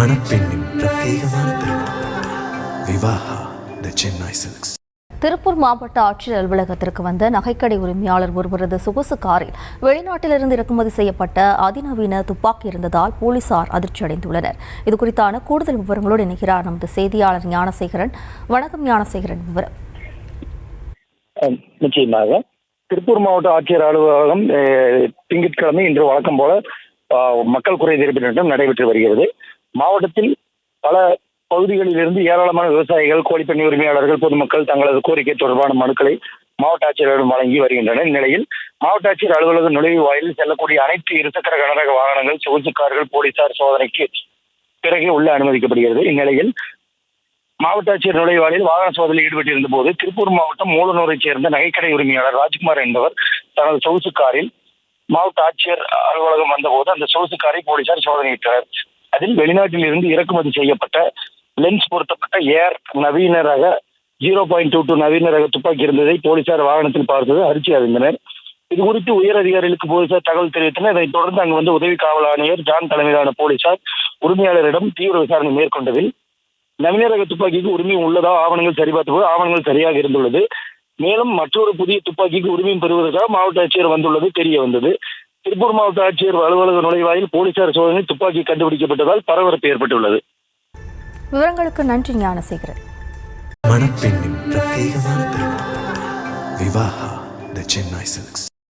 மணப்பெண்ணின் பிரத்யேகமான திருமணம் விவாஹா தி சென்னை சில்க்ஸ். திருப்பூர் மாவட்ட ஆட்சியர் அலுவலகத்திற்கு வந்த நகைக்கடை உரிமையாளர் ஒருவரது சொகுசு காரில் வெளிநாட்டிலிருந்து இறக்குமதி செய்யப்பட்ட அதிநவீன துப்பாக்கி இருந்ததால் போலீசார் அதிர்ச்சியடைந்துள்ளனர். இதுகுறித்தான கூடுதல் விவரங்களோடு இணைகிறார் நமது செய்தியாளர் ஞானசேகரன். வணக்கம் ஞானசேகரன். விவரம் நிச்சயமாக திருப்பூர் மாவட்ட ஆட்சியர் அலுவலகம் திங்கட்கிழமை இன்று வழக்கம் போல மக்கள் குறை தீர்ப்பு நிகழ்ச்சி நடைபெற்று வருகிறது. மாவட்டத்தில் பல பகுதிகளிலிருந்து ஏராளமான விவசாயிகள், கோழிப்பண்ணை உரிமையாளர்கள், பொதுமக்கள் தங்களது கோரிக்கை தொடர்பான மனுக்களை மாவட்ட ஆட்சியரிடம் வழங்கி வருகின்றனர். இந்நிலையில் மாவட்ட ஆட்சியர் அலுவலக நுழைவு வாயிலில் செல்லக்கூடிய அனைத்து இருசக்கர கனரக வாகனங்கள், சொகுசு கார்கள் போலீசார் சோதனைக்கு பிறகு உள்ள அனுமதிக்கப்படுகிறது. இந்நிலையில் மாவட்ட ஆட்சியர் நுழைவாயில் வாகன சோதனையில் ஈடுபட்டிருந்த போது திருப்பூர் மாவட்டம் மூலனூரைச் சேர்ந்த நகைக்கடை உரிமையாளர் ராஜ்குமார் என்பவர் தனது சொகுசு காரில் மாவட்ட ஆட்சியர் அலுவலகம் வந்தபோது அந்த சொகுசு காரை போலீசார் சோதனையிட்டனர். அதில் வெளிநாட்டில் இருந்து இறக்குமதி செய்யப்பட்ட லென்ஸ் பொருத்தப்பட்ட ஏர் நவீன ரக 0.22 நவீன ரக துப்பாக்கி இருந்ததை போலீசார் வாகனத்தில் பார்த்தது அதிர்ச்சி அடைந்தனர். இது குறித்து உயர் அதிகாரிகளுக்கு போலீசார் தகவல் தெரிவித்தனர். இதைத் தொடர்ந்து அங்கு வந்து உதவி காவல் ஆணையர் ஜான் தலைமையிலான போலீசார் உரிமையாளரிடம் தீவிர விசாரணை மேற்கொண்டதில் நவீன ரக துப்பாக்கிக்கு உரிமையும் உள்ளதா ஆவணங்கள் சரிபார்த்தபோது ஆவணங்கள் சரியாக இருந்துள்ளது. மேலும் மற்றொரு புதிய துப்பாக்கிக்கு உரிமையும் பெறுவதற்காக மாவட்ட ஆட்சியர் வந்துள்ளது தெரிய வந்தது. திருப்பூர் மாவட்ட ஆட்சியர் அலுவலக நுழைவாயில் போலீசார் சோதனை துப்பாக்கி கண்டுபிடிக்கப்பட்டதால் பரபரப்பு ஏற்பட்டுள்ளது. விவரங்களுக்கு நன்றி ஞானசேகரன். மணப்பெண்ணின் பிரத்யேகமான திருமணம் விவாஹா தி சென்னை சில்க்ஸ்.